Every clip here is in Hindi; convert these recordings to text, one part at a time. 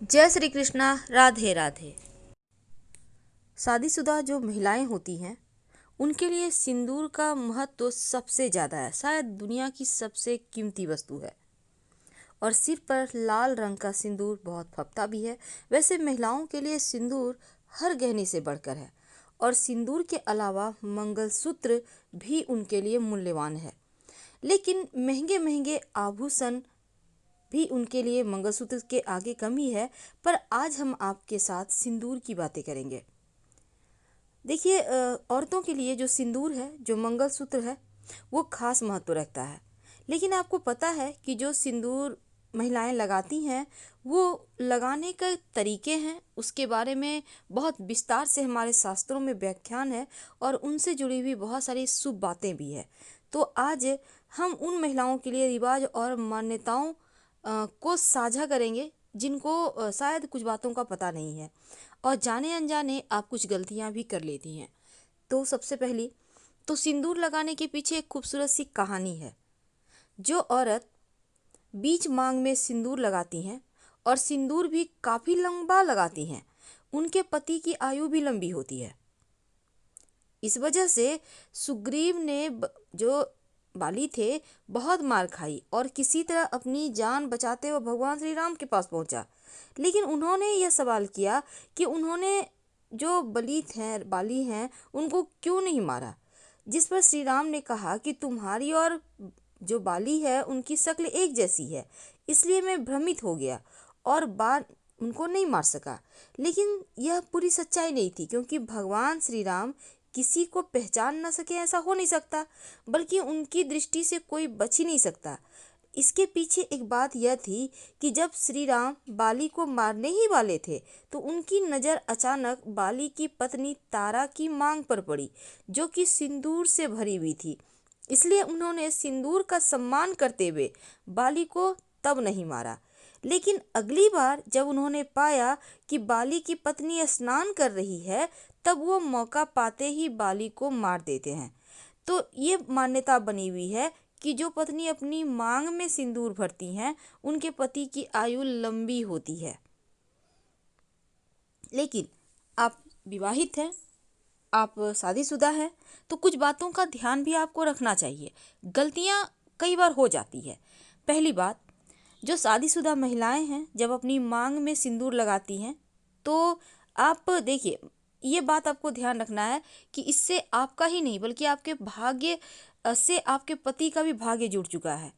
जय श्री कृष्णा। राधे राधे। शादीशुदा जो महिलाएं होती हैं उनके लिए सिंदूर का महत्व तो सबसे ज़्यादा है, शायद दुनिया की सबसे कीमती वस्तु है। और सिर पर लाल रंग का सिंदूर बहुत फबता भी है। वैसे महिलाओं के लिए सिंदूर हर गहने से बढ़कर है और सिंदूर के अलावा मंगलसूत्र भी उनके लिए मूल्यवान है। लेकिन महंगे महंगे आभूषण भी उनके लिए मंगलसूत्र के आगे कम ही है। पर आज हम आपके साथ सिंदूर की बातें करेंगे। देखिए, औरतों के लिए जो सिंदूर है, जो मंगलसूत्र है, वो खास महत्व रखता है। लेकिन आपको पता है कि जो सिंदूर महिलाएं लगाती हैं वो लगाने के तरीके हैं, उसके बारे में बहुत विस्तार से हमारे शास्त्रों में व्याख्यान है और उनसे जुड़ी हुई बहुत सारी शुभ बातें भी है। तो आज हम उन महिलाओं के लिए रिवाज और मान्यताओं को साझा करेंगे जिनको शायद कुछ बातों का पता नहीं है और जाने अनजाने आप कुछ गलतियां भी कर लेती हैं। तो सबसे पहली तो सिंदूर लगाने के पीछे एक खूबसूरत सी कहानी है। जो औरत बीच मांग में सिंदूर लगाती हैं और सिंदूर भी काफ़ी लंबा लगाती हैं, उनके पति की आयु भी लंबी होती है। इस वजह से सुग्रीव ने जो बाली थे बहुत मार खाई और किसी तरह अपनी जान बचाते हुए भगवान श्री राम के पास पहुंचा। लेकिन उन्होंने यह सवाल किया कि उन्होंने जो बाली हैं उनको क्यों नहीं मारा। जिस पर श्री राम ने कहा कि तुम्हारी और जो बाली है उनकी शक्ल एक जैसी है, इसलिए मैं भ्रमित हो गया और बार उनको नहीं मार सका। लेकिन यह पूरी सच्चाई नहीं थी, क्योंकि भगवान श्री राम किसी को पहचान ना सके ऐसा हो नहीं सकता, बल्कि उनकी दृष्टि से कोई बच ही नहीं सकता। इसके पीछे एक बात यह थी कि जब श्री राम बाली को मारने ही वाले थे तो उनकी नज़र अचानक बाली की पत्नी तारा की मांग पर पड़ी, जो कि सिंदूर से भरी हुई थी। इसलिए उन्होंने सिंदूर का सम्मान करते हुए बाली को तब नहीं मारा। लेकिन अगली बार जब उन्होंने पाया कि बाली की पत्नी स्नान कर रही है, तब वो मौका पाते ही बाली को मार देते हैं। तो ये मान्यता बनी हुई है कि जो पत्नी अपनी मांग में सिंदूर भरती हैं उनके पति की आयु लंबी होती है। लेकिन आप विवाहित हैं, आप शादीशुदा हैं, तो कुछ बातों का ध्यान भी आपको रखना चाहिए। गलतियां कई बार हो जाती है। पहली बात, जो शादीशुदा महिलाएं हैं जब अपनी मांग में सिंदूर लगाती हैं तो आप देखिए, ये बात आपको ध्यान रखना है कि इससे आपका ही नहीं बल्कि आपके भाग्य से आपके पति का भी भाग्य जुड़ चुका है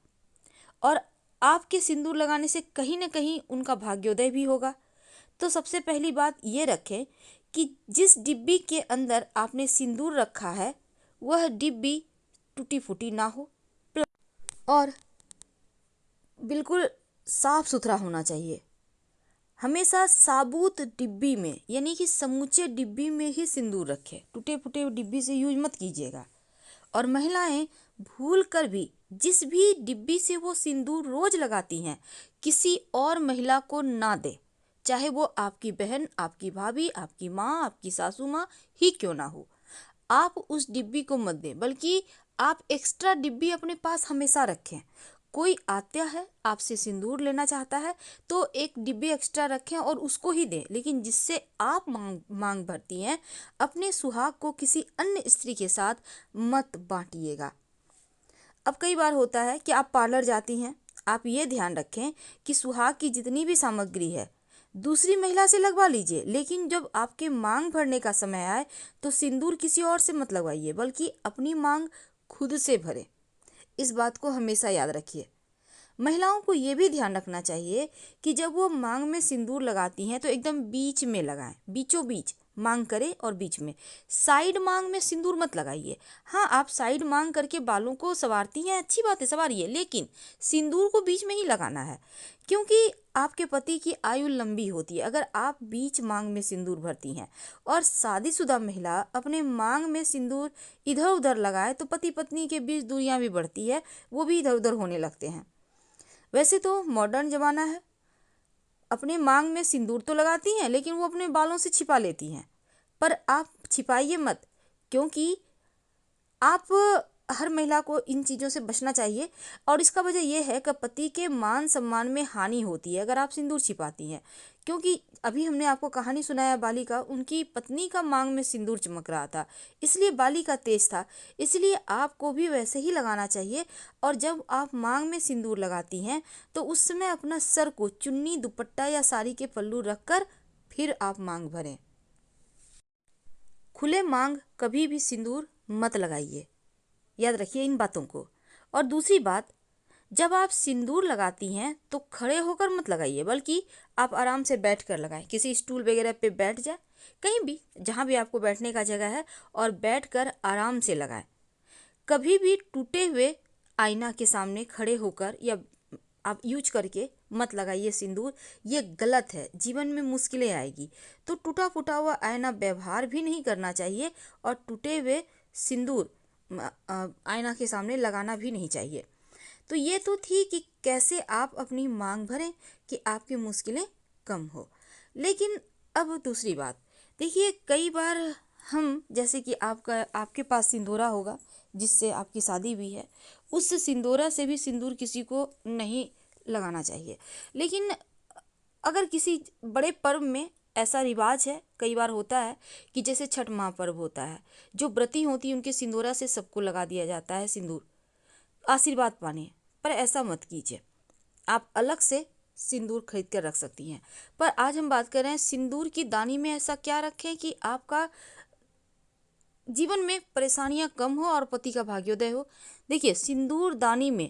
और आपके सिंदूर लगाने से कहीं ना कहीं उनका भाग्योदय भी होगा। तो सबसे पहली बात ये रखें कि जिस डिब्बी के अंदर आपने सिंदूर रखा है वह डिब्बी टूटी फूटी ना हो और बिल्कुल साफ सुथरा होना चाहिए। हमेशा साबुत डिब्बी में, यानी कि समूचे डिब्बी में ही सिंदूर रखें, टूटे फूटे डिब्बी से यूज मत कीजिएगा। और महिलाएं भूल कर भी जिस भी डिब्बी से वो सिंदूर रोज लगाती हैं किसी और महिला को ना दे, चाहे वो आपकी बहन, आपकी भाभी, आपकी माँ, आपकी सासू माँ ही क्यों ना हो। आप उस डिब्बी को मत दें, बल्कि आप एक्स्ट्रा डिब्बी अपने पास हमेशा रखें। कोई आता है आपसे सिंदूर लेना चाहता है तो एक डिब्बी एक्स्ट्रा रखें और उसको ही दें, लेकिन जिससे आप मांग भरती हैं अपने सुहाग को किसी अन्य स्त्री के साथ मत बांटिएगा। अब कई बार होता है कि आप पार्लर जाती हैं, आप ये ध्यान रखें कि सुहाग की जितनी भी सामग्री है दूसरी महिला से लगवा लीजिए, लेकिन जब आपके मांग भरने का समय आए तो सिंदूर किसी और से मत लगवाइए, बल्कि अपनी मांग खुद से भरें। इस बात को हमेशा याद रखिए। महिलाओं को ये भी ध्यान रखना चाहिए कि जब वो मांग में सिंदूर लगाती हैं तो एकदम बीच में लगाएं, बीचों बीच मांग करें और बीच में। साइड मांग में सिंदूर मत लगाइए। हाँ, आप साइड मांग करके बालों को संवारती हैं, अच्छी बात है, संवारिए, लेकिन सिंदूर को बीच में ही लगाना है, क्योंकि आपके पति की आयु लंबी होती है अगर आप बीच मांग में सिंदूर भरती हैं। और शादीशुदा महिला अपने मांग में सिंदूर इधर उधर लगाए तो पति पत्नी के बीच दूरियां भी बढ़ती है, वो भी इधर उधर होने लगते हैं। वैसे तो मॉडर्न ज़माना है, अपने मांग में सिंदूर तो लगाती हैं लेकिन वो अपने बालों से छिपा लेती हैं, पर आप छिपाइए मत, क्योंकि आप हर महिला को इन चीज़ों से बचना चाहिए। और इसका वजह यह है कि पति के मान सम्मान में हानि होती है अगर आप सिंदूर छिपाती हैं। क्योंकि अभी हमने आपको कहानी सुनाया बाली का, उनकी पत्नी का मांग में सिंदूर चमक रहा था, इसलिए बाली का तेज था। इसलिए आपको भी वैसे ही लगाना चाहिए। और जब आप मांग में सिंदूर लगाती हैं तो उस समय अपना सर को चुन्नी, दुपट्टा या साड़ी के पल्लू रखकर फिर आप मांग भरें। खुले मांग कभी भी सिंदूर मत लगाइए, याद रखिए इन बातों को। और दूसरी बात, जब आप सिंदूर लगाती हैं तो खड़े होकर मत लगाइए, बल्कि आप आराम से बैठ कर लगाएं। किसी स्टूल वगैरह पे बैठ जाए, कहीं भी जहाँ भी आपको बैठने का जगह है, और बैठ कर आराम से लगाएं। कभी भी टूटे हुए आईना के सामने खड़े होकर या आप यूज करके मत लगाइए सिंदूर, ये गलत है। जीवन में मुश्किलें आएगी, तो टूटा फूटा हुआ आईना व्यवहार भी नहीं करना चाहिए, और टूटे हुए सिंदूर आईना के सामने लगाना भी नहीं चाहिए। तो ये तो थी कि कैसे आप अपनी मांग भरें कि आपकी मुश्किलें कम हो। लेकिन अब दूसरी बात देखिए, कई बार हम, जैसे कि आपके पास सिंदूरा होगा जिससे आपकी शादी भी है, उस सिंदूरा से भी सिंदूर किसी को नहीं लगाना चाहिए। लेकिन अगर किसी बड़े पर्व में ऐसा रिवाज है, कई बार होता है कि जैसे छठ महापर्व होता है, जो व्रती होती है उनके सिंदूरा से सबको लगा दिया जाता है सिंदूर, आशीर्वाद पाने। पर ऐसा मत कीजिए, आप अलग से सिंदूर खरीद कर रख सकती हैं। पर आज हम बात कर रहे हैं सिंदूर की दानी में ऐसा क्या रखें कि आपका जीवन में परेशानियां कम हो और पति का भाग्योदय हो। देखिए, सिंदूर दानी में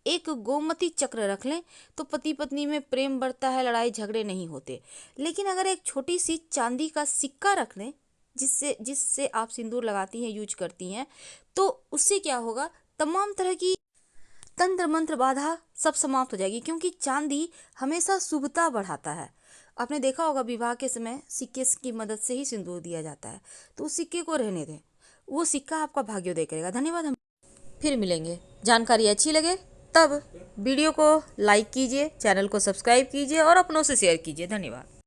एक गोमती चक्र रख लें तो पति पत्नी में प्रेम बढ़ता है, लड़ाई झगड़े नहीं होते। लेकिन अगर एक छोटी सी चांदी का सिक्का रख लें, जिससे जिससे आप सिंदूर लगाती हैं, यूज करती हैं, तो उससे क्या होगा, तमाम तरह की तंत्र मंत्र बाधा सब समाप्त हो जाएगी। क्योंकि चांदी हमेशा शुभता बढ़ाता है। आपने देखा होगा विवाह के समय सिक्के की मदद से ही सिंदूर दिया जाता है, तो उस सिक्के को रहने दें, वो सिक्का आपका भाग्योदय करेगा। धन्यवाद। हम फिर मिलेंगे। जानकारी अच्छी लगे तब वीडियो को लाइक कीजिए, चैनल को सब्सक्राइब कीजिए और अपनों से शेयर कीजिए। धन्यवाद।